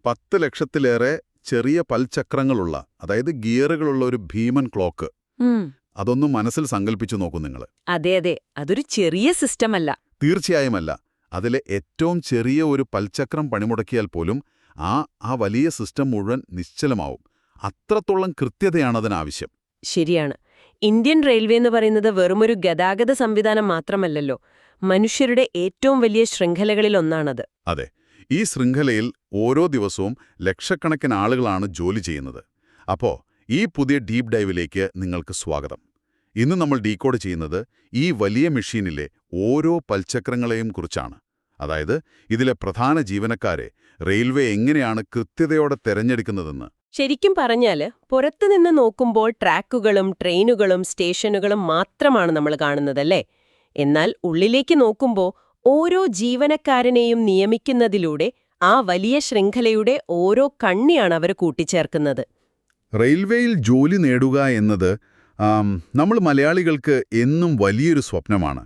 10 ലക്ഷത്തിലേറെ ചെറിയ പൽചക്രങ്ങളുള്ള, അതായത് ഗിയറുകളുള്ള ഒരു ഭീമൻ ക്ലോക്ക്. അതൊന്നും മനസ്സിൽ സങ്കല്പിച്ചു നോക്കൂ നിങ്ങൾ. അതെ അതെ, അതൊരു ചെറിയ സിസ്റ്റമല്ല. തീർച്ചയായുമല്ല. അതിലെ ഏറ്റവും ചെറിയ ഒരു പൽചക്രം പണിമുടക്കിയാൽ പോലും ആ വലിയ സിസ്റ്റം മുഴുവൻ നിശ്ചലമാവും. അത്രത്തോളം കൃത്യതയാണതിനാവശ്യം. ശരിയാണ്. ഇന്ത്യൻ റെയിൽവേ എന്ന് പറയുന്നത് വെറുമൊരു ഗതാഗത സംവിധാനം മാത്രമല്ലല്ലോ, മനുഷ്യരുടെ ഏറ്റവും വലിയ ശൃംഖലകളിലൊന്നാണത്. അതെ, ഈ ശൃംഖലയിൽ ഓരോ ദിവസവും ലക്ഷക്കണക്കിന് ആളുകളാണ് ജോലി ചെയ്യുന്നത്. അപ്പോ ഈ പുതിയ ഡീപ് ഡൈവിലേക്ക് നിങ്ങൾക്ക് സ്വാഗതം. ഇന്ന് നമ്മൾ ഡീകോഡ് ചെയ്യുന്നത് ഈ വലിയ മെഷീനിലെ ഓരോ പൽചക്രങ്ങളെയും കുറിച്ചാണ്. അതായത് ഇതിലെ പ്രധാന ജീവനക്കാരെ റെയിൽവേ എങ്ങനെയാണ് കൃത്യതയോടെ തെരഞ്ഞെടുക്കുന്നതെന്ന്. ശരിക്കും പറഞ്ഞാല് പുറത്തുനിന്ന് നോക്കുമ്പോൾ ട്രാക്കുകളും ട്രെയിനുകളും സ്റ്റേഷനുകളും മാത്രമാണ് നമ്മൾ കാണുന്നതല്ലേ. എന്നാൽ ഉള്ളിലേക്ക് നോക്കുമ്പോൾ ഓരോ ജീവനക്കാരനെയും നിയമിക്കുന്നതിലൂടെ ആ വലിയ ശൃംഖലയുടെ ഓരോ കണ്ണിയാണ് അവർ കൂട്ടിച്ചേർക്കുന്നത്. റെയിൽവേയിൽ ജോലി നേടുക എന്നത് നമ്മൾ മലയാളികൾക്ക് എന്നും വലിയൊരു സ്വപ്നമാണ്.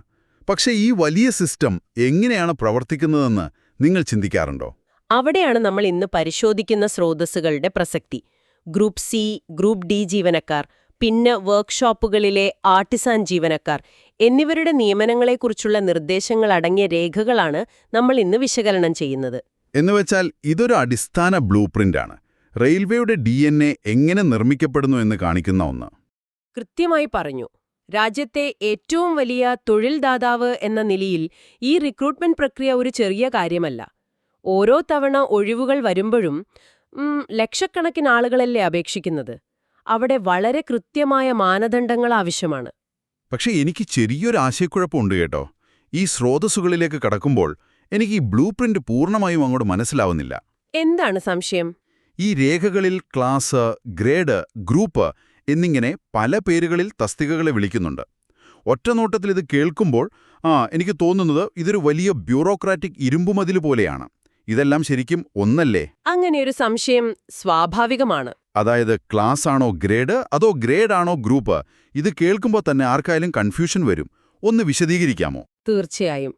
പക്ഷേ ഈ വലിയ സിസ്റ്റം എങ്ങനെയാണ് പ്രവർത്തിക്കുന്നതെന്ന് നിങ്ങൾ ചിന്തിക്കാറുണ്ടോ? അവിടെയാണ് നമ്മൾ ഇന്ന് പരിശോധിക്കുന്ന സ്രോതസ്സുകളുടെ പ്രസക്തി. ഗ്രൂപ്പ് സി, ഗ്രൂപ്പ് ഡി ജീവനക്കാർ, പിന്നെ വർക്ക്ഷോപ്പുകളിലെ ആർട്ടിസാൻ ജീവനക്കാർ എന്നിവരുടെ നിയമനങ്ങളെക്കുറിച്ചുള്ള നിർദ്ദേശങ്ങൾ അടങ്ങിയ രേഖകളാണ് നമ്മൾ ഇന്ന് വിശകലനം ചെയ്യുന്നത്. എന്നുവെച്ചാൽ ഇതൊരു അടിസ്ഥാന ബ്ലൂ പ്രിന്റാണ്. റെയിൽവേയുടെ DNA എങ്ങനെ നിർമ്മിക്കപ്പെടുന്നു എന്ന് കാണിക്കുന്ന ഒന്ന്. കൃത്യമായി പറഞ്ഞു. രാജ്യത്തെ ഏറ്റവും വലിയ തൊഴിൽ ദാതാവ് എന്ന നിലയിൽ ഈ റിക്രൂട്ട്മെന്റ് പ്രക്രിയ ഒരു ചെറിയ കാര്യമല്ല. ഓരോ തവണ ഒഴിവുകൾ വരുമ്പോഴും ലക്ഷക്കണക്കിന് ആളുകളല്ലേ അപേക്ഷിക്കുന്നത്. അവിടെ വളരെ കൃത്യമായ മാനദണ്ഡങ്ങൾ ആവശ്യമാണ്. പക്ഷേ എനിക്ക് ചെറിയൊരു ആശയക്കുഴപ്പമുണ്ട് കേട്ടോ. ഈ സ്രോതസ്സുകളിലേക്ക് കടക്കുമ്പോൾ എനിക്ക് ഈ ബ്ലൂ പ്രിന്റ് പൂർണ്ണമായും അങ്ങോട്ട് മനസ്സിലാവുന്നില്ല. എന്താണ് സംശയം? ഈ രേഖകളിൽ ക്ലാസ്, ഗ്രേഡ്, ഗ്രൂപ്പ് എന്നിങ്ങനെ പല പേരുകളിൽ തസ്തികകളെ വിളിക്കുന്നുണ്ട്. ഒറ്റനോട്ടത്തിൽ ഇത് കേൾക്കുമ്പോൾ എനിക്ക് തോന്നുന്നത് ഇതൊരു വലിയ ബ്യൂറോക്രാറ്റിക് ഇരുമ്പുമതിൽ പോലെയാണ്. ഇതെല്ലാം ശരിക്കും ഒന്നല്ലേ? അങ്ങനെയൊരു സംശയം സ്വാഭാവികമാണ്. അതായത് ക്ലാസ് ആണോ ഗ്രേഡ്, അതോ ഗ്രേഡ് ആണോ ഗ്രൂപ്പ്? ഇത് കേൾക്കുമ്പോൾ തന്നെ ആർക്കായാലും കൺഫ്യൂഷൻ വരും. ഒന്ന് വിശദീകരിക്കാമോ? തീർച്ചയായും.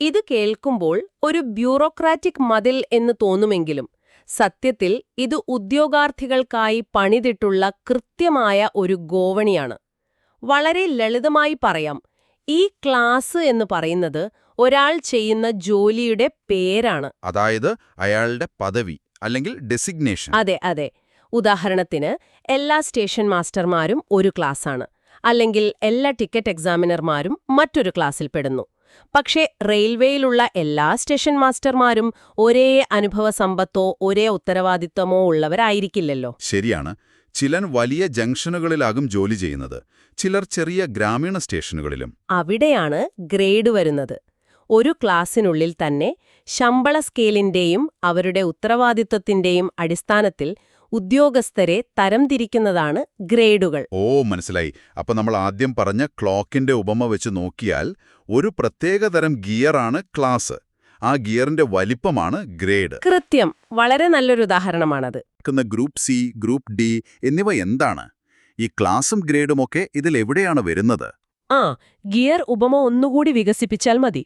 ഇത് കേൾക്കുമ്പോൾ ഒരു ബ്യൂറോക്രാറ്റിക് മതിൽ എന്ന് തോന്നുമെങ്കിലും സത്യത്തിൽ ഇത് ഉദ്യോഗാർത്ഥികൾക്കായി പണിതിട്ടുള്ള കൃത്യമായ ഒരു ഗോവണിയാണ്. വളരെ ലളിതമായി പറയാം, ഈ ക്ലാസ് എന്ന് പറയുന്നത് ഒരാൾ ചെയ്യുന്ന ജോലിയുടെ പേരാണ്. അതായത് അയാളുടെ പദവി അല്ലെങ്കിൽ ഡെസിഗ്നേഷൻ. അതെ അതെ. ഉദാഹരണത്തിന് എല്ലാ സ്റ്റേഷൻ മാസ്റ്റർമാരും ഒരു ക്ലാസ്സാണ്, അല്ലെങ്കിൽ എല്ലാ ടിക്കറ്റ് എക്സാമിനർമാരും മറ്റൊരു ക്ലാസ്സിൽ പെടുന്നു. പക്ഷേ റെയിൽവേയിലുള്ള എല്ലാ സ്റ്റേഷൻ മാസ്റ്റർമാരും ഒരേ അനുഭവ സമ്പത്തോ ഒരേ ഉത്തരവാദിത്തമോ ഉള്ളവരായിരിക്കില്ലല്ലോ. ശരിയാണ്. ചിലർ വലിയ ജംഗ്ഷനുകളിലാകും ജോലി ചെയ്യുന്നത്, ചിലർ ചെറിയ ഗ്രാമീണ സ്റ്റേഷനുകളിലും. അവിടെയാണ് ഗ്രേഡ് വരുന്നത്. ഒരു ക്ലാസ്സിനുള്ളിൽ തന്നെ ശമ്പള സ്കെയിലിന്റെയും അവരുടെ ഉത്തരവാദിത്വത്തിന്റെയും അടിസ്ഥാനത്തിൽ ഉദ്യോഗസ്ഥരെ തരംതിരിക്കുന്നതാണ് ഗ്രേഡുകൾ. ഓ, മനസ്സിലായി. അപ്പൊ നമ്മൾ ആദ്യം പറഞ്ഞ ക്ലോക്കിന്റെ ഉപമ വെച്ച് നോക്കിയാൽ ഒരു പ്രത്യേകതരം ഗിയറാണ് ക്ലാസ്. ആ ഗിയറിന്റെ വലിപ്പമാണ് ഗ്രേഡ്. കൃത്യം. വളരെ നല്ലൊരു ഉദാഹരണമാണത്. ഗ്രൂപ്പ് സി, ഗ്രൂപ്പ് ഡി എന്നിവ എന്താണ്? ഈ ക്ലാസും ഗ്രേഡുമൊക്കെ ഇതിലെവിടെയാണ് വരുന്നത്? ഗിയർ ഉപമ ഒന്നുകൂടി വികസിപ്പിച്ചാൽ മതി.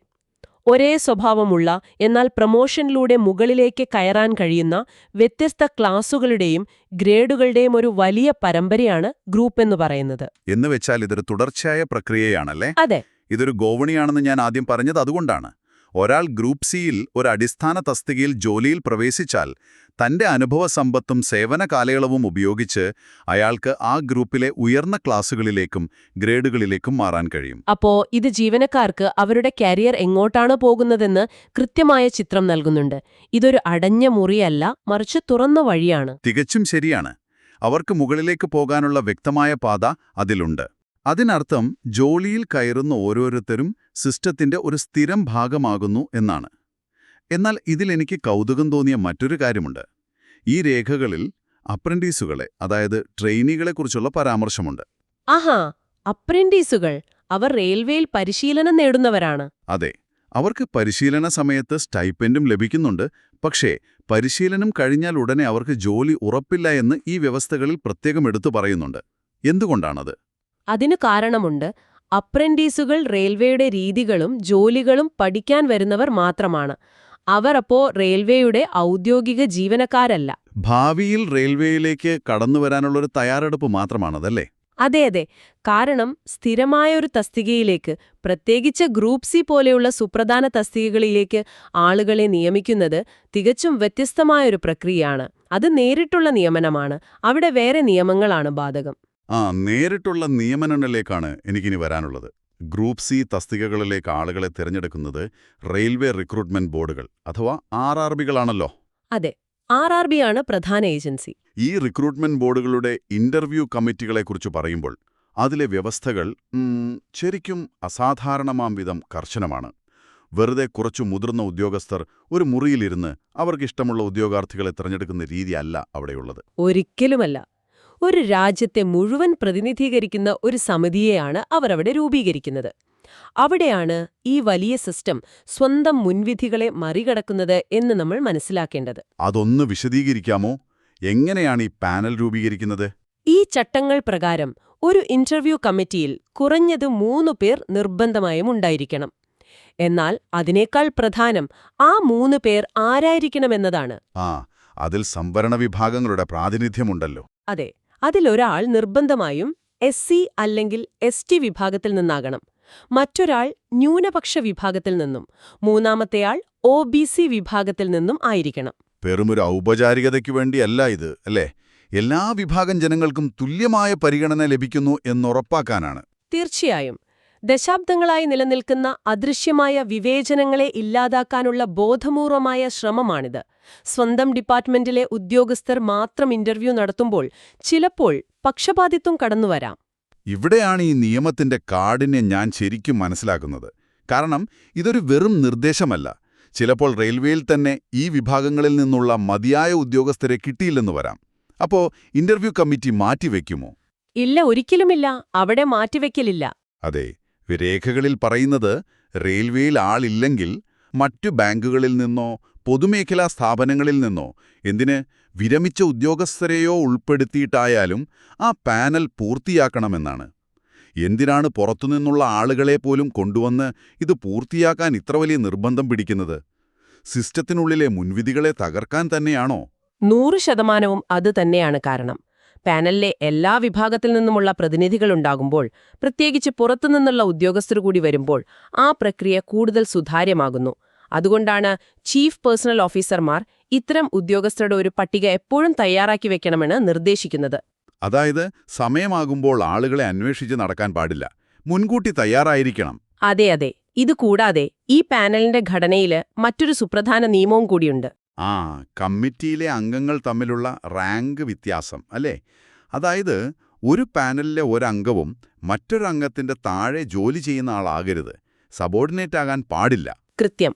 ഒരേ സ്വഭാവമുള്ള, എന്നാൽ പ്രമോഷനിലൂടെ മുകളിലേക്ക് കയറാൻ കഴിയുന്ന വ്യത്യസ്ത ക്ലാസുകളുടെയും ഗ്രേഡുകളുടെയും ഒരു വലിയ പരമ്പരയാണ് ഗ്രൂപ്പ് എന്ന് പറയുന്നത്. എന്നുവെച്ചാൽ ഇതൊരു തുടർച്ചയായ പ്രക്രിയയാണല്ലേ? അതെ. ഇതൊരു ഗോവണിയാണെന്ന് ഞാൻ ആദ്യം പറഞ്ഞത് അതുകൊണ്ടാണ്. ഒരാൾ ഗ്രൂപ്പ് സിയിൽ ഒരു അടിസ്ഥാന തസ്തികയിൽ ജോലിയിൽ പ്രവേശിച്ചാൽ തന്റെ അനുഭവ സമ്പത്തും സേവന കാലയളവും ഉപയോഗിച്ച് അയാൾക്ക് ആ ഗ്രൂപ്പിലെ ഉയർന്ന ക്ലാസുകളിലേക്കും ഗ്രേഡുകളിലേക്കും മാറാൻ കഴിയും. അപ്പോ ഇത് ജീവനക്കാർക്ക് അവരുടെ കരിയർ എങ്ങോട്ടാണ് പോകുന്നതെന്ന് കൃത്യമായ ചിത്രം നൽകുന്നുണ്ട്. ഇതൊരു അടഞ്ഞ മുറിയല്ല, മറിച്ച് തുറന്ന വഴിയാണ്. തികച്ചും ശരിയാണ്. അവർക്ക് മുകളിലേക്ക് പോകാനുള്ള വ്യക്തമായ പാത അതിലുണ്ട്. അതിനർത്ഥം ജോലിയിൽ കയറുന്ന ഓരോരുത്തരും സിസ്റ്റത്തിന്റെ ഒരു സ്ഥിരം ഭാഗമാകുന്നു എന്നാണ്. എന്നാൽ ഇതിലെനിക്ക് കൗതുകം തോന്നിയ മറ്റൊരു കാര്യമുണ്ട്. ഈ രേഖകളിൽ അപ്രന്റീസുകളെ, അതായത് ട്രെയിനികളെക്കുറിച്ചുള്ള പരാമർശമുണ്ട്. ആഹാ, അപ്രന്റീസുകൾ. അവർ റെയിൽവേയിൽ പരിശീലനം നേടുന്നവരാണ്. അതെ, അവർക്ക് പരിശീലന സമയത്ത് സ്റ്റൈപ്പൻഡും ലഭിക്കുന്നുണ്ട്. പക്ഷേ പരിശീലനം കഴിഞ്ഞാൽ ഉടനെ അവർക്ക് ജോലി ഉറപ്പില്ല എന്ന് ഈ വ്യവസ്ഥകളിൽ പ്രത്യേകം എടുത്തു പറയുന്നുണ്ട്. എന്തുകൊണ്ടാണത്? അതിനു കാരണമുണ്ട്. അപ്രന്റീസുകൾ റെയിൽവേയുടെ രീതികളും ജോലികളും പഠിക്കാൻ വരുന്നവർ മാത്രമാണ്. അവർ അപ്പോ റെയിൽവേയുടെ ഔദ്യോഗിക ജീവനക്കാരല്ല. ഭാവിയിൽ റെയിൽവേയിലേക്ക് കടന്നുവരാനുള്ളൊരു തയ്യാറെടുപ്പ് മാത്രമാണതല്ലേ? അതെ. കാരണം സ്ഥിരമായൊരു തസ്തികയിലേക്ക്, പ്രത്യേകിച്ച് ഗ്രൂപ്പ് സി പോലെയുള്ള സുപ്രധാന തസ്തികകളിലേക്ക് ആളുകളെ നിയമിക്കുന്നത് തികച്ചും വ്യത്യസ്തമായൊരു പ്രക്രിയയാണ്. അത് നേരിട്ടുള്ള നിയമനമാണ്. അവിടെ വേറെ നിയമങ്ങളാണ് ബാധകം. നേരിട്ടുള്ള നിയമനങ്ങളിലേക്കാണ് എനിക്കിനി വരാനുള്ളത്. ഗ്രൂപ്പ് സി തസ്തികകളിലേക്ക് ആളുകളെ തിരഞ്ഞെടുക്കുന്നത് റെയിൽവേ റിക്രൂട്ട്മെന്റ് ബോർഡുകൾ അഥവാ RRBകളാണല്ലോ. അതെ, RRB ആണ് പ്രധാന ഏജൻസി. ഈ റിക്രൂട്ട്മെന്റ് ബോർഡുകളുടെ ഇന്റർവ്യൂ കമ്മിറ്റികളെക്കുറിച്ച് പറയുമ്പോൾ അതിലെ വ്യവസ്ഥകൾ ശരിക്കും അസാധാരണമാം വിധം കർശനമാണ്. വെറുതെ കുറച്ചു മുതിർന്ന ഉദ്യോഗസ്ഥർ ഒരു മുറിയിലിരുന്ന് അവർക്കിഷ്ടമുള്ള ഉദ്യോഗാർത്ഥികളെ തിരഞ്ഞെടുക്കുന്ന രീതിയല്ല അവിടെയുള്ളത്. ഒരിക്കലുമല്ല. ഒരു രാജ്യത്തെ മുഴുവൻ പ്രതിനിധീകരിക്കുന്ന ഒരു സമിതിയെയാണ് അവർ അവിടെ രൂപീകരിക്കുന്നത്. അവിടെയാണ് ഈ വലിയ സിസ്റ്റം സ്വന്തം മുൻവിധികളെ മറികടക്കുന്നത് എന്ന് നമ്മൾ മനസ്സിലാക്കേണ്ടത്. അതൊന്ന് വിശദീകരിക്കാമോ? എങ്ങനെയാണ് ഈ പാനൽ രൂപീകരിക്കുന്നത്? ഈ ചട്ടങ്ങൾ പ്രകാരം ഒരു ഇന്റർവ്യൂ കമ്മിറ്റിയിൽ കുറഞ്ഞത് 3 പേർ നിർബന്ധമായും ഉണ്ടായിരിക്കണം. എന്നാൽ അതിനേക്കാൾ പ്രധാനം ആ 3 പേർ ആരായിരിക്കണമെന്നതാണ്. അതിൽ സംവരണ വിഭാഗങ്ങളുടെ പ്രാതിനിധ്യമുണ്ടല്ലോ. അതെ, അതിലൊരാൾ നിർബന്ധമായും SC അല്ലെങ്കിൽ ST വിഭാഗത്തിൽ നിന്നാകണം, മറ്റൊരാൾ ന്യൂനപക്ഷ വിഭാഗത്തിൽ നിന്നും, മൂന്നാമത്തെയാൾ OBC വിഭാഗത്തിൽ നിന്നും ആയിരിക്കണം. വെറുമൊരു ഔപചാരികതയ്ക്കു വേണ്ടിയല്ല ഇത്, അല്ലേ? എല്ലാ വിഭാഗം ജനങ്ങൾക്കും തുല്യമായ പരിഗണന ലഭിക്കുന്നു എന്നുറപ്പാക്കാനാണ്. തീർച്ചയായും. ദശാബ്ദങ്ങളായി നിലനിൽക്കുന്ന അദൃശ്യമായ വിവേചനങ്ങളെ ഇല്ലാതാക്കാനുള്ള ബോധപൂർവമായ ശ്രമമാണിത്. സ്വന്തം ഡിപ്പാർട്ട്മെന്റിലെ ഉദ്യോഗസ്ഥർ മാത്രം ഇന്റർവ്യൂ നടത്തുമ്പോൾ ചിലപ്പോൾ പക്ഷപാതിത്വം കടന്നുവരാം. ഇവിടെയാണ് ഈ നിയമത്തിന്റെ കാഠിന്യം ഞാൻ ശരിക്കും മനസ്സിലാക്കുന്നത്. കാരണം ഇതൊരു വെറും നിർദ്ദേശമല്ല. ചിലപ്പോൾ റെയിൽവേയിൽ തന്നെ ഈ വിഭാഗങ്ങളിൽ നിന്നുള്ള മതിയായ ഉദ്യോഗസ്ഥരെ കിട്ടിയില്ലെന്ന് വരാം. അപ്പോ ഇന്റർവ്യൂ കമ്മിറ്റി മാറ്റിവെക്കുമോ? ഇല്ല, ഒരിക്കലുമില്ല. അവിടെ മാറ്റിവെക്കലില്ല. അതെ, രേഖകളിൽ പറയുന്നത് റെയിൽവേയിൽ ആളില്ലെങ്കിൽ മറ്റു ബാങ്കുകളിൽ നിന്നോ പൊതുമേഖലാ സ്ഥാപനങ്ങളിൽ നിന്നോ, എന്തിന് വിരമിച്ച ഉദ്യോഗസ്ഥരെയോ ഉൾപ്പെടുത്തിയിട്ടായാലും ആ പാനൽ പൂർത്തിയാക്കണമെന്നാണ്. എന്തിനാണ് പുറത്തുനിന്നുള്ള ആളുകളെ പോലും കൊണ്ടുവന്ന് ഇത് പൂർത്തിയാക്കാൻ ഇത്ര വലിയ നിർബന്ധം പിടിക്കുന്നത്? സിസ്റ്റത്തിനുള്ളിലെ മുൻവിധികളെ തകർക്കാൻ തന്നെയാണോ? 100% അത് തന്നെയാണ് കാരണം. പാനലിലെ എല്ലാ വിഭാഗത്തിൽ നിന്നുമുള്ള പ്രതിനിധികളുണ്ടാകുമ്പോൾ, പ്രത്യേകിച്ച് പുറത്തുനിന്നുള്ള ഉദ്യോഗസ്ഥർ കൂടി വരുമ്പോൾ, ആ പ്രക്രിയ കൂടുതൽ സുതാര്യമാകുന്നു. അതുകൊണ്ടാണ് ചീഫ് പേഴ്സണൽ ഓഫീസർമാർ ഇത്തരം ഉദ്യോഗസ്ഥരുടെ ഒരു പട്ടിക എപ്പോഴും തയ്യാറാക്കി വെക്കണമെന്ന് നിർദ്ദേശിക്കുന്നത്. അതായത് സമയമാകുമ്പോൾ ആളുകളെ അന്വേഷിച്ച് നടക്കാൻ പാടില്ല, മുൻകൂട്ടി തയ്യാറായിരിക്കണം. അതെ. ഇതുകൂടാതെ ഈ പാനലിന്റെ ഘടനയില് മറ്റൊരു സുപ്രധാന നിയമവും കൂടിയുണ്ട്. കമ്മിറ്റിയിലെ അംഗങ്ങൾ തമ്മിലുള്ള റാങ്ക് വ്യത്യാസം, അല്ലേ? അതായത് ഒരു പാനലിലെ ഒരംഗവും മറ്റൊരംഗത്തിന്റെ താഴെ ജോലി ചെയ്യുന്ന ആളാകരുത്, സബോർഡിനേറ്റ് ആകാൻ പാടില്ല. കൃത്യം.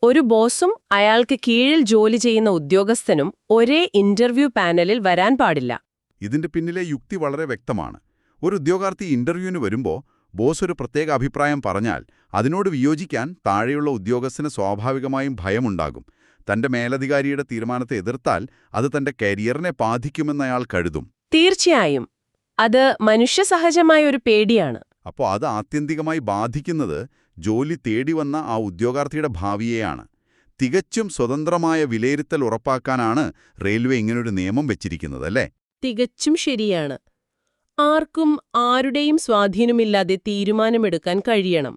ഒരു ബോസും അയാൾക്ക് കീഴിൽ ജോലി ചെയ്യുന്ന ഉദ്യോഗസ്ഥനും ഒരേ ഇന്റർവ്യൂ പാനലിൽ വരാൻ പാടില്ല. ഇതിന്റെ പിന്നിലെ യുക്തി വളരെ വ്യക്തമാണ്. ഒരു ഉദ്യോഗാർത്ഥി ഇന്റർവ്യൂവിന് വരുമ്പോൾ ബോസ് ഒരു പ്രത്യേക അഭിപ്രായം പറഞ്ഞാൽ അതിനോട് വിയോജിക്കാൻ താഴെയുള്ള ഉദ്യോഗസ്ഥന് സ്വാഭാവികമായും ഭയമുണ്ടാകും. തന്റെ മേലധികാരിയുടെ തീരുമാനത്തെ എതിർത്താൽ അത് തന്റെ കരിയറിനെ ബാധിക്കുമെന്ന് അയാൾ കരുതും. തീർച്ചയായും. അത് മനുഷ്യസഹജമായ ഒരു പേടിയാണ്. അപ്പോൾ അത് ആത്യന്തികമായി ബാധിക്കുന്നത് ജോലി തേടിവന്ന ആ ഉദ്യോഗാർത്ഥിയുടെ ഭാവിയെയാണ്. തികച്ചും സ്വതന്ത്രമായ വിലയിരുത്തൽ ഉറപ്പാക്കാനാണ് റെയിൽവേ ഇങ്ങനൊരു നിയമം വെച്ചിരിക്കുന്നത്, അല്ലേ? തികച്ചും ശരിയാണ്. ആർക്കും ആരുടെയും സ്വാധീനമില്ലാതെ തീരുമാനമെടുക്കാൻ കഴിയണം.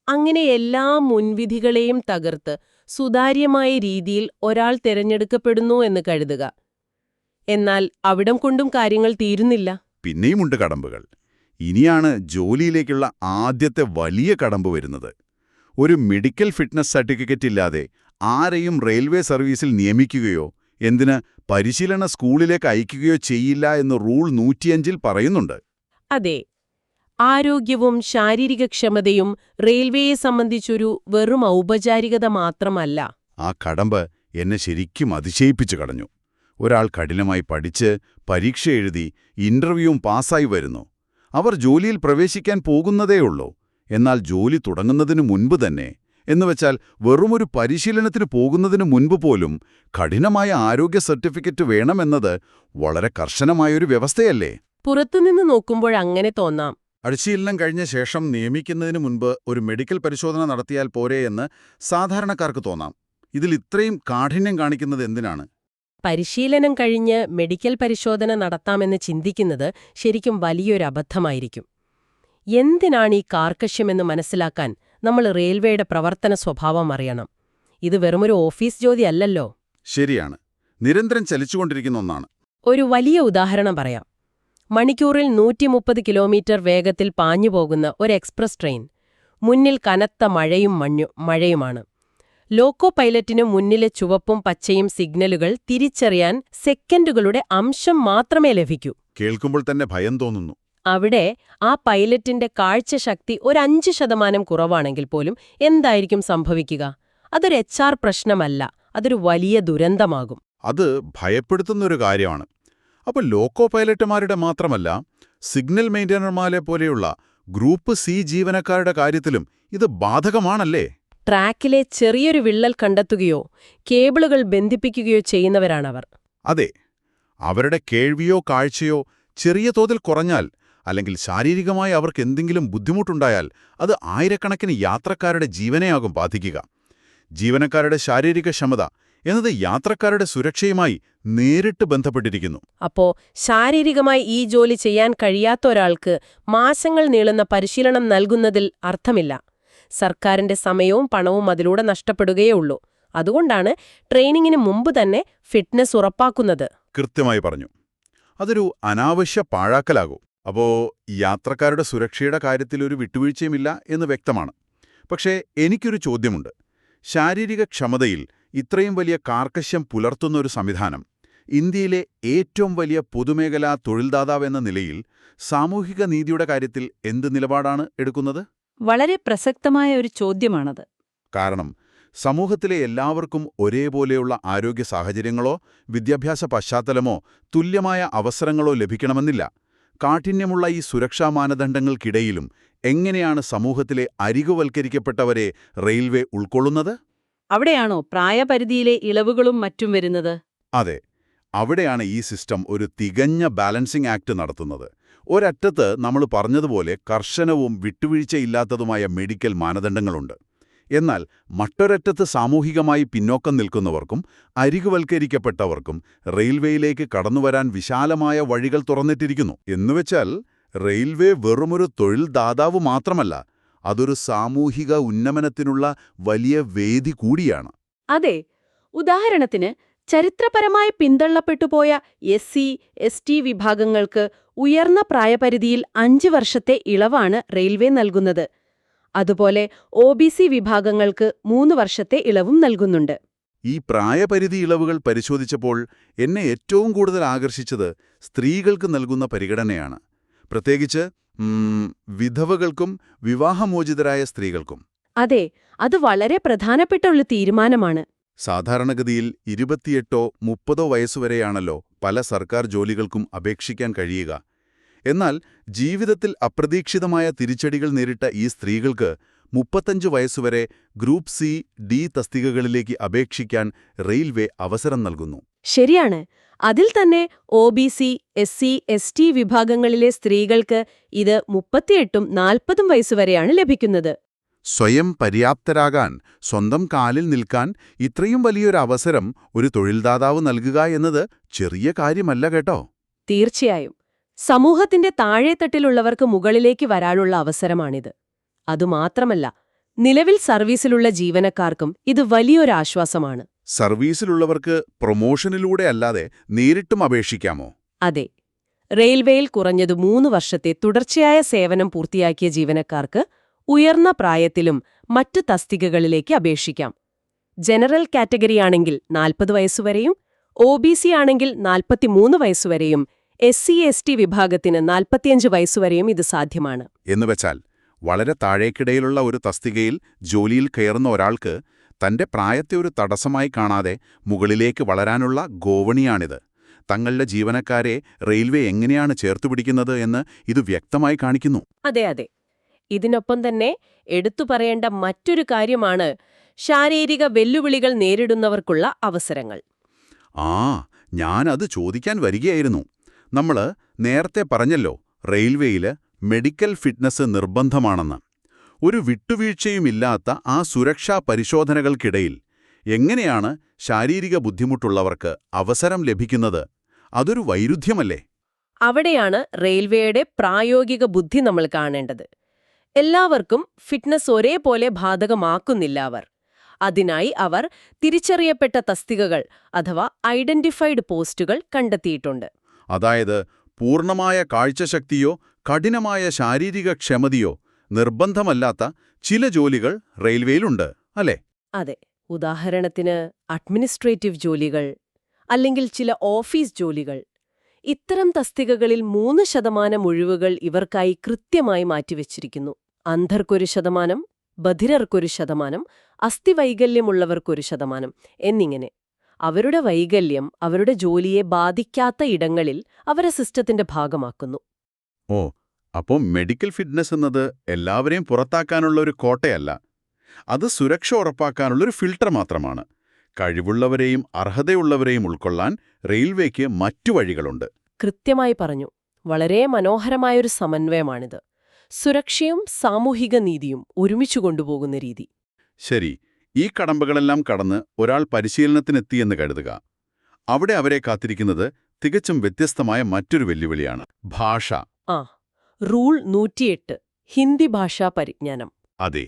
അങ്ങനെ എല്ലാ മുൻവിധികളെയും തകർത്ത് സുതാര്യമായ രീതിയിൽ ഒരാൾ തിരഞ്ഞെടുക്കപ്പെടുന്നു എന്ന് കരുതുക. എന്നാൽ അവിടം കൊണ്ടും കാര്യങ്ങൾ തീരുന്നില്ല. പിന്നെയുമുണ്ട് കടമ്പകൾ. ഇനിയാണ് ജോലിയിലേക്കുള്ള ആദ്യത്തെ വലിയ കടമ്പ് വരുന്നത്. ഒരു മെഡിക്കൽ ഫിറ്റ്നസ് സർട്ടിഫിക്കറ്റ് ഇല്ലാതെ ആരെയും റെയിൽവേ സർവീസിൽ നിയമിക്കുകയോ എന്തിന് പരിശീലന സ്കൂളിലേക്ക് അയക്കുകയോ ചെയ്യില്ല എന്ന് റൂൾ 105 പറയുന്നുണ്ട്. അതെ, ആരോഗ്യവും ശാരീരികക്ഷമതയും റെയിൽവേയെ സംബന്ധിച്ചൊരു വെറും ഔപചാരികത മാത്രമല്ല. ആ കടമ്പ് എന്നെ ശരിക്കും അതിശയിപ്പിച്ചു കളഞ്ഞു. ഒരാൾ കഠിനമായി പഠിച്ച് പരീക്ഷ എഴുതി ഇന്റർവ്യൂവും പാസ്സായി വരുന്നു. അവർ ജോലിയിൽ പ്രവേശിക്കാൻ പോകുന്നതേയുള്ളൂ. എന്നാൽ ജോലി തുടങ്ങുന്നതിനു മുൻപ് തന്നെ, എന്നുവെച്ചാൽ വെറുമൊരു പരിശീലനത്തിന് പോകുന്നതിനു മുൻപ് പോലും കഠിനമായ ആരോഗ്യ സർട്ടിഫിക്കറ്റ് വേണമെന്നത് വളരെ കർശനമായൊരു വ്യവസ്ഥയല്ലേ? പുറത്തുനിന്ന് നോക്കുമ്പോൾ അങ്ങനെ തോന്നാം. പരിശീലനം കഴിഞ്ഞ ശേഷം നിയമിക്കുന്നതിന് മുൻപ് ഒരു മെഡിക്കൽ പരിശോധന നടത്തിയാൽ പോരെ എന്ന് സാധാരണക്കാർക്ക് തോന്നാം. ഇതിൽ ഇത്രയും കാഠിന്യം കാണിക്കുന്നത് എന്തിനാണ്? പരിശീലനം കഴിഞ്ഞ് മെഡിക്കൽ പരിശോധന നടത്താമെന്ന് ചിന്തിക്കുന്നത് ശരിക്കും വലിയൊരു അബദ്ധമായിരിക്കും. എന്തിനാണ് ഈ കാർക്കശ്യമെന്ന് മനസ്സിലാക്കാൻ നമ്മൾ റെയിൽവേയുടെ പ്രവർത്തന സ്വഭാവം അറിയണം. ഇത് വെറുമൊരു ഓഫീസ് ജോലി അല്ലല്ലോ. ശരിയാണ്, നിരന്തരം ചലിച്ചുകൊണ്ടിരിക്കുന്ന ഒന്നാണ്. ഒരു വലിയ ഉദാഹരണം പറയാം. മണിക്കൂറിൽ 130 കിലോമീറ്റർ വേഗത്തിൽ പാഞ്ഞുപോകുന്ന ഒരു എക്സ്പ്രസ് ട്രെയിൻ. മുന്നിൽ കനത്ത മഴയുമാണ്. ലോക്കോ പൈലറ്റിന് മുന്നിലെ ചുവപ്പും പച്ചയും സിഗ്നലുകൾ തിരിച്ചറിയാൻ സെക്കൻഡുകളുടെ അംശം മാത്രമേ ലഭിക്കൂ. കേൾക്കുമ്പോൾ തന്നെ ഭയം തോന്നുന്നു. അവിടെ ആ പൈലറ്റിന്റെ കാഴ്ചശക്തി ഒരു 5% കുറവാണെങ്കിൽ പോലും എന്തായിരിക്കും സംഭവിക്കുക? അതൊരു HR പ്രശ്നമല്ല, അതൊരു വലിയ ദുരന്തമാകും. അത് ഭയപ്പെടുത്തുന്നൊരു കാര്യമാണ്. അപ്പോൾ ലോക്കോ പൈലറ്റുമാരുടെ മാത്രമല്ല, സിഗ്നൽ മെയിന്റനർമാരെ പോലെയുള്ള ഗ്രൂപ്പ് C ജീവനക്കാരുടെ കാര്യത്തിലും ഇത് ബാധകമാണല്ലേ? ട്രാക്കിലെ ചെറിയൊരു വിള്ളൽ കണ്ടെത്തുകയോ കേബിളുകൾ ബന്ധിപ്പിക്കുകയോ ചെയ്യുന്നവരാണവർ. അതെ, അവരുടെ കേൾവിയോ കാഴ്ചയോ ചെറിയ തോതിൽ കുറഞ്ഞാൽ, അല്ലെങ്കിൽ ശാരീരികമായി അവർക്ക് എന്തെങ്കിലും ബുദ്ധിമുട്ടുണ്ടായാൽ അത് ആയിരക്കണക്കിന് യാത്രക്കാരുടെ ജീവനെയാകും ബാധിക്കുക. ജീവനക്കാരുടെ ശാരീരിക ക്ഷമത എന്നത് യാത്രക്കാരുടെ സുരക്ഷയുമായി നേരിട്ട് ബന്ധപ്പെട്ടിരിക്കുന്നു. അപ്പോ ശാരീരികമായി ഈ ജോലി ചെയ്യാൻ കഴിയാത്ത ഒരാൾക്ക് മാസങ്ങൾ നീളുന്ന പരിശീലനം നൽകുന്നതിൽ അർത്ഥമില്ല. സർക്കാരിന്റെ സമയവും പണവും അതിലൂടെ നഷ്ടപ്പെടുകയുള്ളൂ. അതുകൊണ്ടാണ് ട്രെയിനിങ്ങിന് മുമ്പ് തന്നെ ഫിറ്റ്നസ് ഉറപ്പാക്കുന്നത്. കൃത്യമായി പറഞ്ഞു. അതൊരു അനാവശ്യ പാഴാക്കലാകും. അപ്പോ യാത്രക്കാരുടെ സുരക്ഷയുടെ കാര്യത്തിൽ ഒരു വിട്ടുവീഴ്ചയുമില്ല എന്ന് വ്യക്തമാണ്. പക്ഷേ എനിക്കൊരു ചോദ്യമുണ്ട്. ശാരീരിക ക്ഷമതയിൽ ഇത്രയും വലിയ കാർക്കശ്യം പുലർത്തുന്നൊരു സംവിധാനം ഇന്ത്യയിലെ ഏറ്റവും വലിയ പൊതുമേഖലാ തൊഴിൽദാതാവ് എന്ന നിലയിൽ സാമൂഹിക നീതിയുടെ കാര്യത്തിൽ എന്ത് നിലപാടാണ് എടുക്കുന്നത്? വളരെ പ്രസക്തമായ ഒരു ചോദ്യമാണത്. കാരണം സമൂഹത്തിലെ എല്ലാവർക്കും ഒരേപോലെയുള്ള ആരോഗ്യ സാഹചര്യങ്ങളോ വിദ്യാഭ്യാസ പശ്ചാത്തലമോ തുല്യമായ അവസരങ്ങളോ ലഭിക്കണമെന്നില്ല. കാഠിന്യമുള്ള ഈ സുരക്ഷാ മാനദണ്ഡങ്ങൾക്കിടയിലും എങ്ങനെയാണ് സമൂഹത്തിലെ അരികുവൽക്കരിക്കപ്പെട്ടവരെ റെയിൽവേ ഉൾക്കൊള്ളുന്നത്? അവിടെയാണോ പ്രായപരിധിയിലെ ഇളവുകളും മറ്റും വരുന്നത്? അതെ, അവിടെയാണ് ഈ സിസ്റ്റം ഒരു തികഞ്ഞ ബാലൻസിംഗ് ആക്ട് നടത്തുന്നത്. ഒരറ്റത്ത് നമ്മൾ പറഞ്ഞതുപോലെ കർശനവും വിട്ടുവീഴ്ചയില്ലാത്തതുമായ മെഡിക്കൽ മാനദണ്ഡങ്ങളുണ്ട്. എന്നാൽ മറ്റൊരറ്റത്ത് സാമൂഹികമായി പിന്നോക്കം നിൽക്കുന്നവർക്കും അരികുവൽക്കരിക്കപ്പെട്ടവർക്കും റെയിൽവേയിലേക്ക് കടന്നുവരാൻ വിശാലമായ വഴികൾ തുറന്നിട്ടിരിക്കുന്നു. എന്നുവെച്ചാൽ റെയിൽവേ വെറുമൊരു തൊഴിൽ ദാതാവ് മാത്രമല്ല, അതൊരു സാമൂഹിക ഉന്നമനത്തിനുള്ള വലിയ വേദി കൂടിയാണ്. അതെ, ഉദാഹരണത്തിന് ചരിത്രപരമായി പിന്തള്ളപ്പെട്ടുപോയ SC, ST വിഭാഗങ്ങൾക്ക് ഉയർന്ന പ്രായപരിധിയിൽ 5 വർഷത്തെ ഇളവാണ് റെയിൽവേ നൽകുന്നത്. അതുപോലെ OBC വിഭാഗങ്ങൾക്ക് 3 വർഷത്തെ ഇളവും നൽകുന്നുണ്ട്. ഈ പ്രായപരിധി ഇളവുകൾ പരിശോധിച്ചപ്പോൾ എന്നെ ഏറ്റവും കൂടുതൽ ആകർഷിച്ചത് സ്ത്രീകൾക്ക് നൽകുന്ന പരിഗണനയാണ്. പ്രത്യേകിച്ച് വിധവകൾക്കും വിവാഹമോചിതരായ സ്ത്രീകൾക്കും. അതെ, അത് വളരെ പ്രധാനപ്പെട്ട ഒരു തീരുമാനമാണ്. സാധാരണഗതിയിൽ 28 - 30 വയസ്സുവരെയാണല്ലോ പല സർക്കാർ ജോലികൾക്കും അപേക്ഷിക്കാൻ കഴിയുക. എന്നാൽ ജീവിതത്തിൽ അപ്രതീക്ഷിതമായ തിരിച്ചടികൾ നേരിട്ട ഈ സ്ത്രീകൾക്ക് 35 വയസ്സുവരെ ഗ്രൂപ്പ് C, D തസ്തികകളിലേക്ക് അപേക്ഷിക്കാൻ റെയിൽവേ അവസരം നൽകുന്നു. ശരിയാണ്. അതിൽ തന്നെ OBC, SC, ST വിഭാഗങ്ങളിലെ സ്ത്രീകൾക്ക് ഇത് 38 - 40 വയസ്സുവരെയാണ് ലഭിക്കുന്നത്. സ്വയം പര്യാപ്തരാകാൻ, സ്വന്തം കാലിൽ നിൽക്കാൻ ഇത്രയും വലിയൊരു അവസരം ഒരു തൊഴിൽദാതാവ് നൽകുക എന്നത് ചെറിയ കാര്യമല്ല കേട്ടോ. തീർച്ചയായും. സമൂഹത്തിന്റെ താഴെത്തട്ടിലുള്ളവർക്ക് മുകളിലേക്ക് വരാനുള്ള അവസരമാണിത്. അതുമാത്രമല്ല, നിലവിൽ സർവീസിലുള്ള ജീവനക്കാർക്കും ഇത് വലിയൊരാശ്വാസമാണ്. സർവീസിലുള്ളവർക്ക് പ്രൊമോഷനിലൂടെ അല്ലാതെ നേരിട്ടും അപേക്ഷിക്കാമോ? അതെ. റെയിൽവേയിൽ കുറഞ്ഞത് 3 വർഷത്തെ തുടർച്ചയായ സേവനം പൂർത്തിയാക്കിയ ജീവനക്കാർക്ക് ഉയർന്ന പ്രായത്തിലും മറ്റു തസ്തികകളിലേക്ക് അപേക്ഷിക്കാം. ജനറൽ കാറ്റഗറിയാണെങ്കിൽ 40 വയസ്സുവരെയും, OBC ആണെങ്കിൽ 43 വയസ്സുവരെയും, SC, ST വിഭാഗത്തിന് 45 വയസ്സുവരെയും ഇത് സാധ്യമാണ്. എന്നുവെച്ചാൽ വളരെ താഴേക്കിടയിലുള്ള ഒരു തസ്തികയിൽ ജോലിയിൽ കയറുന്ന ഒരാൾക്ക് തന്റെ പ്രായത്തെ ഒരു തടസ്സമായി കാണാതെ മുകളിലേക്ക് വളരാനുള്ള ഗോവണിയാണിത്. തങ്ങളുടെ ജീവനക്കാരെ റെയിൽവേ എങ്ങനെയാണ് ചേർത്തുപിടിക്കുന്നത് എന്ന് ഇത് വ്യക്തമായി കാണിക്കുന്നു. അതെ അതെ. ഇതിനൊപ്പം തന്നെ എടുത്തു പറയേണ്ട മറ്റൊരു കാര്യമാണ് ശാരീരിക വെല്ലുവിളികൾ നേരിടുന്നവർക്കുള്ള അവസരങ്ങൾ. ഞാനത് ചോദിക്കാൻ വരികയായിരുന്നു. നമ്മൾ നേരത്തെ പറഞ്ഞല്ലോ, റെയിൽവേയിൽ മെഡിക്കൽ ഫിറ്റ്നസ് നിർബന്ധമാണെന്ന്. ഒരു വിട്ടുവീഴ്ചയുമില്ലാത്ത ആ സുരക്ഷാ പരിശോധനകൾക്കിടയിൽ എങ്ങനെയാണ് ശാരീരിക ബുദ്ധിമുട്ടുള്ളവർക്ക് അവസരം ലഭിക്കുന്നത്? അതൊരു വൈരുദ്ധ്യമല്ലേ? അവിടെയാണ് റെയിൽവേയുടെ പ്രായോഗിക ബുദ്ധി നമ്മൾ കാണേണ്ടത്. എല്ലാവർക്കും ഫിറ്റ്നസ് ഒരേപോലെ ബാധകമാക്കുന്നില്ല അവർ. അതിനായി അവർ തിരിച്ചറിയപ്പെട്ട തസ്തികകൾ അഥവാ ഐഡന്റിഫൈഡ് പോസ്റ്റുകൾ കണ്ടെത്തിയിട്ടുണ്ട്. അതായത് പൂർണ്ണമായ കാഴ്ചശക്തിയോ കഠിനമായ ശാരീരിക ക്ഷമതയോ നിർബന്ധമല്ലാത്ത ചില ജോലികൾ റെയിൽവേയിലുണ്ട്, അല്ലേ? അതെ. ഉദാഹരണത്തിന് അഡ്മിനിസ്ട്രേറ്റീവ് ജോലികൾ അല്ലെങ്കിൽ ചില ഓഫീസ് ജോലികൾ. ഇത്തരം തസ്തികകളിൽ 3% ഒഴിവുകൾ ഇവർക്കായി കൃത്യമായി മാറ്റിവെച്ചിരിക്കുന്നു. അന്ധർക്കൊരു 1%, ബധിരർക്കൊരു 1%, അസ്ഥിവൈകല്യമുള്ളവർക്കൊരു 1% എന്നിങ്ങനെ. അവരുടെ വൈകല്യം അവരുടെ ജോലിയെ ബാധിക്കാത്ത ഇടങ്ങളിൽ അവരെ സിസ്റ്റത്തിന്റെ ഭാഗമാക്കുന്നു. ഓ, അപ്പോൾ മെഡിക്കൽ ഫിറ്റ്നസ് എന്നത് എല്ലാവരെയും പുറത്താക്കാനുള്ള ഒരു കോട്ടയല്ല. അത് സുരക്ഷ ഉറപ്പാക്കാനുള്ളൊരു ഫിൽട്ടർ മാത്രമാണ്. കഴിവുള്ളവരെയും അർഹതയുള്ളവരെയും ഉൾക്കൊള്ളാൻ റെയിൽവേക്ക് മറ്റു വഴികളുണ്ട്. കൃത്യമായി പറഞ്ഞു. വളരെ മനോഹരമായൊരു സമന്വയമാണിത്. സുരക്ഷയും സാമൂഹിക നീതിയും ഒരുമിച്ചു കൊണ്ടുപോകുന്ന രീതി. ശരി, ഈ കടമ്പകളെല്ലാം കടന്ന് ഒരാൾ പരിശീലനത്തിനെത്തിയെന്ന് കരുതുക. അവിടെ അവരെ കാത്തിരിക്കുന്നത് തികച്ചും വ്യത്യസ്തമായ മറ്റൊരു വെല്ലുവിളിയാണ്: ഭാഷ. റൂൾ 108 ഹിന്ദി ഭാഷാ പരിജ്ഞാനം. അതെ,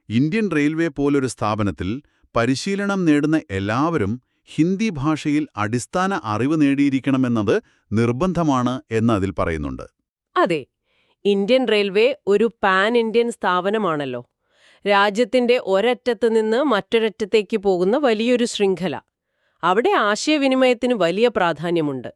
ഇന്ത്യൻ റെയിൽവേ പോലൊരു സ്ഥാപനത്തിൽ പരിശീലനം നേടുന്ന എല്ലാവരും ഹിന്ദി ഭാഷയിൽ അടിസ്ഥാന അറിവ് നേടിയിരിക്കണമെന്നത് നിർബന്ധമാണ് എന്ന് അതിൽ പറയുന്നുണ്ട്. അതെ, ഇന്ത്യൻ റെയിൽവേ ഒരു പാൻ ഇന്ത്യൻ സ്ഥാപനമാണല്ലോ. രാജ്യത്തിന്റെ ഒരറ്റത്ത് നിന്ന് മറ്റൊരറ്റത്തേക്ക് പോകുന്ന വലിയൊരു ശൃംഖല. അവിടെ ആശയവിനിമയത്തിന് വലിയ പ്രാധാന്യമുണ്ട്.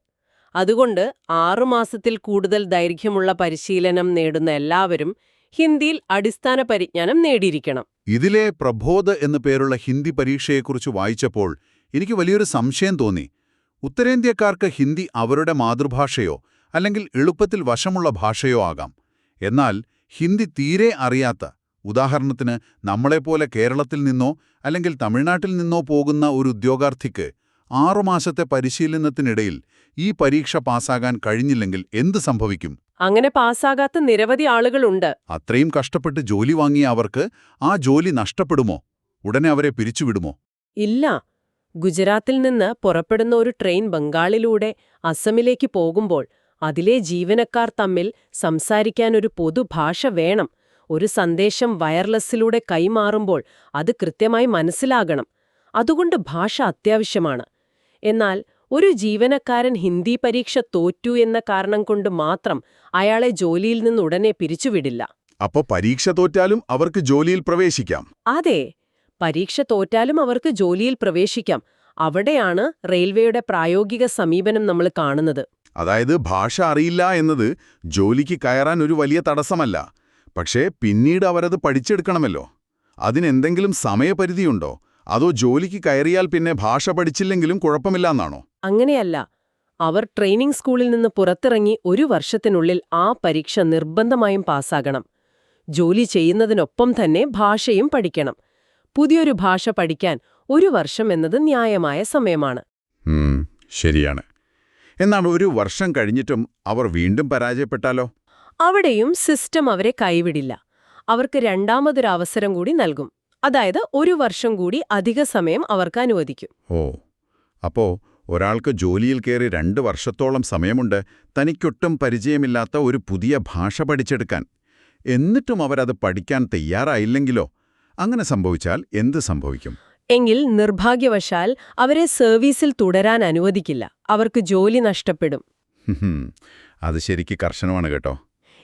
അതുകൊണ്ട് 6 മാസത്തിൽ കൂടുതൽ ദൈർഘ്യമുള്ള പരിശീലനം നേടുന്ന എല്ലാവരും ഹിന്ദിയിൽ അടിസ്ഥാന പരിജ്ഞാനം നേടിയിരിക്കണം. ഇതിലെ പ്രബോധ് എന്നു പേരുള്ള ഹിന്ദി പരീക്ഷയെക്കുറിച്ച് വായിച്ചപ്പോൾ എനിക്ക് വലിയൊരു സംശയം തോന്നി. ഉത്തരേന്ത്യക്കാർക്ക് ഹിന്ദി അവരുടെ മാതൃഭാഷയോ അല്ലെങ്കിൽ എളുപ്പത്തിൽ വശമുള്ള ഭാഷയോ ആകാം. എന്നാൽ ഹിന്ദി തീരെ അറിയാത്ത, ഉദാഹരണത്തിന് നമ്മളെപ്പോലെ കേരളത്തിൽ നിന്നോ അല്ലെങ്കിൽ തമിഴ്നാട്ടിൽ നിന്നോ പോകുന്ന ഒരു ഉദ്യോഗാർത്ഥിക്ക് 6 മാസത്തെ പരിശീലനത്തിനിടയിൽ ഈ പരീക്ഷ പാസ്സാകാൻ കഴിഞ്ഞില്ലെങ്കിൽ എന്ത് സംഭവിക്കും? അങ്ങനെ പാസ്സാകാത്ത നിരവധി ആളുകളുണ്ട്. അത്രയും കഷ്ടപ്പെട്ട് ജോലി വാങ്ങിയ അവർക്ക് ആ ജോലി നഷ്ടപ്പെടുമോ? ഉടനെ അവരെ പിരിച്ചുവിടുമോ? ഇല്ല. ഗുജറാത്തിൽ നിന്ന് പുറപ്പെടുന്ന ഒരു ട്രെയിൻ ബംഗാളിലൂടെ അസമിലേക്ക് പോകുമ്പോൾ അതിലെ ജീവനക്കാർ തമ്മിൽ സംസാരിക്കാനൊരു പൊതുഭാഷ വേണം. ഒരു സന്ദേശം വയർലെസ്സിലൂടെ കൈമാറുമ്പോൾ അത് കൃത്യമായി മനസ്സിലാകണം. അതുകൊണ്ട് ഭാഷ അത്യാവശ്യമാണ്. എന്നാൽ ഒരു ജീവനക്കാരൻ ഹിന്ദി പരീക്ഷ തോറ്റു എന്ന കാരണം കൊണ്ട് മാത്രം അയാളെ ജോലിയിൽ നിന്ന് ഉടനെ പിരിച്ചുവിടില്ല. അപ്പോൾ പരീക്ഷ തോറ്റാലും അവർക്ക് ജോലിയിൽ പ്രവേശിക്കാം? അതെ, പരീക്ഷ തോറ്റാലും അവർക്ക് ജോലിയിൽ പ്രവേശിക്കാം. അവിടെയാണ് റെയിൽവേയുടെ പ്രായോഗിക സമീപനം നമ്മൾ കാണുന്നത്. അതായത് ഭാഷ അറിയില്ല എന്നത് ജോലിക്ക് കയറാൻ ഒരു വലിയ തടസ്സമല്ല. പക്ഷേ പിന്നീട് അവരത് പഠിച്ചെടുക്കണമല്ലോ. അതിനെന്തെങ്കിലും സമയപരിധിയുണ്ടോ? അതോ ജോലിക്ക് കയറിയാൽ പിന്നെ ഭാഷ പഠിച്ചില്ലെങ്കിലും കുഴപ്പമില്ലെന്നാണോ? അങ്ങനെയല്ല. അവർ ട്രെയിനിംഗ് സ്കൂളിൽ നിന്ന് പുറത്തിറങ്ങി 1 വർഷത്തിനുള്ളിൽ ആ പരീക്ഷ നിർബന്ധമായും പാസ്സാകണം. ജോലി ചെയ്യുന്നതിനൊപ്പം തന്നെ ഭാഷയും പഠിക്കണം. പുതിയൊരു ഭാഷ പഠിക്കാൻ 1 വർഷം എന്നത് ന്യായമായ സമയമാണ്. ശരിയാണ്. എന്നാൽ 1 വർഷം കഴിഞ്ഞിട്ടും അവർ വീണ്ടും പരാജയപ്പെട്ടാലോ? അവിടെയും സിസ്റ്റം അവരെ കൈവിടില്ല. അവർക്ക് രണ്ടാമതൊരു അവസരം കൂടി നൽകും. അതായത് 1 വർഷം കൂടി അധിക സമയം അവർക്ക് അനുവദിക്കും. ഓ, അപ്പോ ഒരാൾക്ക് ജോലിയിൽ കയറി 2 വർഷത്തോളം സമയമുണ്ട് തനിക്കൊട്ടും പരിചയമില്ലാത്ത ഒരു പുതിയ ഭാഷ പഠിച്ചെടുക്കാൻ. എന്നിട്ടും അവരത് പഠിക്കാൻ തയ്യാറായില്ലെങ്കിലോ? അങ്ങനെ സംഭവിച്ചാൽ എന്ത് സംഭവിക്കും? എങ്കിൽ നിർഭാഗ്യവശാൽ അവരെ സർവീസിൽ തുടരാൻ അനുവദിക്കില്ല. അവർക്ക് ജോലി നഷ്ടപ്പെടും. അത് ശരിക്ക് കർശനമാണ് കേട്ടോ.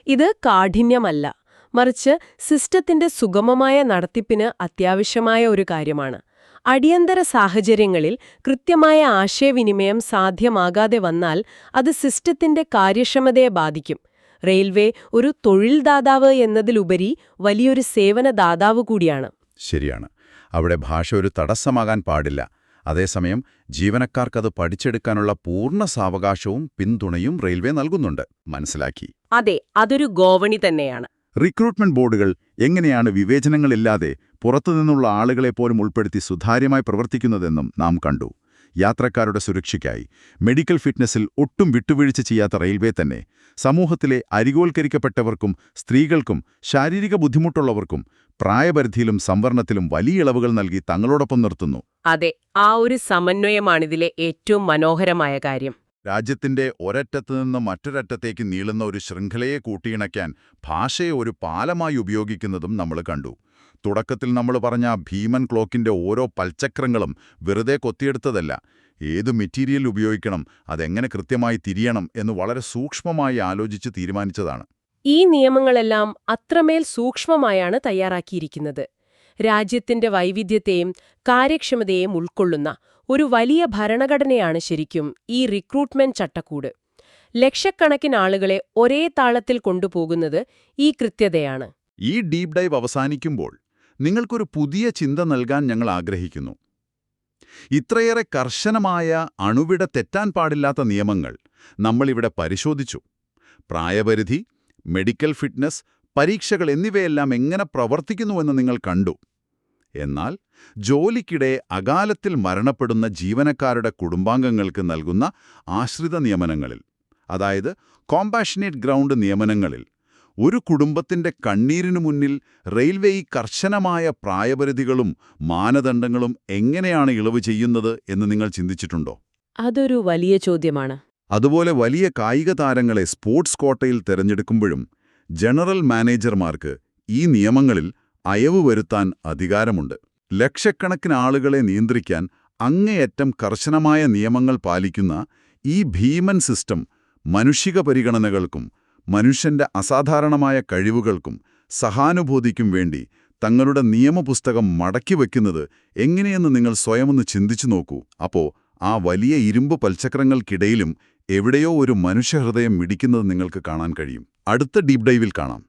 ഇത് കാഠിന്യമല്ല, മറിച്ച് സിസ്റ്റത്തിന്റെ സുഗമമായ നടത്തിപ്പിന് അത്യാവശ്യമായ ഒരു കാര്യമാണ്. അടിയന്തര സാഹചര്യങ്ങളിൽ കൃത്യമായ ആശയവിനിമയം സാധ്യമാകാതെ വന്നാൽ അത് സിസ്റ്റത്തിന്റെ കാര്യക്ഷമതയെ ബാധിക്കും. റെയിൽവേ ഒരു തൊഴിൽദാതാവ് എന്നതിലുപരി വലിയൊരു സേവനദാതാവ് കൂടിയാണ്. ശരിയാണ്. അവിടെ ഭാഷ ഒരു തടസ്സമാകാൻ പാടില്ല. അതേസമയം ജീവനക്കാർക്കത് പഠിച്ചെടുക്കാനുള്ള പൂർണ്ണ സാവകാശവും പിന്തുണയും റെയിൽവേ നൽകുന്നുണ്ട്. മനസ്സിലാക്കി. അതെ, അതൊരു ഗോവണി തന്നെയാണ്. റിക്രൂട്ട്മെന്റ് ബോർഡുകൾ എങ്ങനെയാണ് വിവേചനങ്ങളില്ലാതെ പുറത്തുനിന്നുള്ള ആളുകളെപ്പോലും ഉൾപ്പെടുത്തി സുതാര്യമായി പ്രവർത്തിക്കുന്നതെന്നും നാം കണ്ടു. യാത്രക്കാരുടെ സുരക്ഷയ്ക്കായി മെഡിക്കൽ ഫിറ്റ്നസിൽ ഒട്ടും വിട്ടുവീഴ്ച ചെയ്യാത്ത റെയിൽവേ തന്നെ സമൂഹത്തിലെ അരികോൽക്കരിക്കപ്പെട്ടവർക്കും സ്ത്രീകൾക്കും ശാരീരിക ബുദ്ധിമുട്ടുള്ളവർക്കും പ്രായപരിധിയിലും സംവരണത്തിലും വലിയ ഇളവുകൾ നൽകി തങ്ങളോടൊപ്പം നിർത്തുന്നു. അതെ, ആ ഒരു സമന്വയമാണിതിലെ ഏറ്റവും മനോഹരമായ കാര്യം. രാജ്യത്തിന്റെ ഒരറ്റത്ത് നിന്ന് മറ്റൊരറ്റത്തേക്ക് നീളുന്ന ഒരു ശൃംഖലയെ കൂട്ടിയിണയ്ക്കാൻ ഭാഷയെ ഒരു പാലമായി ഉപയോഗിക്കുന്നതും നമ്മൾ കണ്ടു. തുടക്കത്തിൽ നമ്മൾ പറഞ്ഞ ഭീമൻ ക്ലോക്കിന്റെ ഓരോ പൽച്ചക്രങ്ങളും വെറുതെ കൊത്തിയെടുത്തതല്ല. ഏത് മെറ്റീരിയൽ ഉപയോഗിക്കണം, അതെങ്ങനെ കൃത്യമായി തിരിയണം എന്ന് വളരെ സൂക്ഷ്മമായി ആലോചിച്ച് തീരുമാനിച്ചതാണ്. ഈ നിയമങ്ങളെല്ലാം അത്രമേൽ സൂക്ഷ്മമായാണ് തയ്യാറാക്കിയിരിക്കുന്നത്. രാജ്യത്തിന്റെ വൈവിധ്യത്തെയും കാര്യക്ഷമതയെയും ഉൾക്കൊള്ളുന്ന ഒരു വലിയ ഭരണഘടനയാണ് ശരിക്കും ഈ റിക്രൂട്ട്മെന്റ് ചട്ടക്കൂട്. ലക്ഷക്കണക്കിന് ആളുകളെ ഒരേ താളത്തിൽ കൊണ്ടുപോകുന്നത് ഈ കൃത്യതയാണ്. ഈ ഡീപ് ഡൈവ് അവസാനിക്കുമ്പോൾ നിങ്ങൾക്കൊരു പുതിയ ചിന്ത നൽകാൻ ഞങ്ങൾ ആഗ്രഹിക്കുന്നു. ഇത്രയേറെ കർശനമായ, അണുവിട തെറ്റാൻ പാടില്ലാത്ത നിയമങ്ങൾ നമ്മളിവിടെ പരിശോധിച്ചു. പ്രായപരിധി, മെഡിക്കൽ ഫിറ്റ്നസ്, പരീക്ഷകൾ എന്നിവയെല്ലാം എങ്ങനെ പ്രവർത്തിക്കുന്നുവെന്ന് നിങ്ങൾ കണ്ടു. എന്നാൽ ജോലിക്കിടെ അകാലത്തിൽ മരണപ്പെടുന്ന ജീവനക്കാരുടെ കുടുംബാംഗങ്ങൾക്ക് നൽകുന്ന ആശ്രിത നിയമനങ്ങളിൽ, അതായത് കോമ്പാഷനേറ്റ് ഗ്രൗണ്ട് നിയമനങ്ങളിൽ, ഒരു കുടുംബത്തിന്റെ കണ്ണീരിനു മുന്നിൽ റെയിൽവേ ഈ കർശനമായ പ്രായപരിധികളും മാനദണ്ഡങ്ങളും എങ്ങനെയാണ് ഇളവ് ചെയ്യുന്നത് എന്ന് നിങ്ങൾ ചിന്തിച്ചിട്ടുണ്ടോ? അതൊരു വലിയ ചോദ്യമാണ്. അതുപോലെ വലിയ കായിക താരങ്ങളെ സ്പോർട്സ് കോട്ടയിൽ തിരഞ്ഞെടുക്കുമ്പോഴും ജനറൽ മാനേജർമാർക്ക് ഈ നിയമങ്ങളിൽ അയവ് വരുത്താൻ അധികാരമുണ്ട്. ലക്ഷക്കണക്കിന് ആളുകളെ നിയന്ത്രിക്കാൻ അങ്ങേയറ്റം കർശനമായ നിയമങ്ങൾ പാലിക്കുന്ന ഈ ഭീമൻ സിസ്റ്റം മാനുഷിക പരിഗണനകൾക്കും മനുഷ്യന്റെ അസാധാരണമായ കഴിവുകൾക്കും സഹാനുഭൂതിക്കും വേണ്ടി തങ്ങളുടെ നിയമപുസ്തകം മടക്കിവെക്കുന്നത് എങ്ങനെയെന്ന് നിങ്ങൾ സ്വയമൊന്ന് ചിന്തിച്ചു നോക്കൂ. അപ്പോ ആ വലിയ ഇരുമ്പ് പൽച്ചക്രങ്ങൾക്കിടയിലും എവിടെയോ ഒരു മനുഷ്യഹൃദയം മിടിക്കുന്നത് നിങ്ങൾക്ക് കാണാൻ കഴിയും. അടുത്ത ഡീപ് ഡൈവിൽ കാണാം.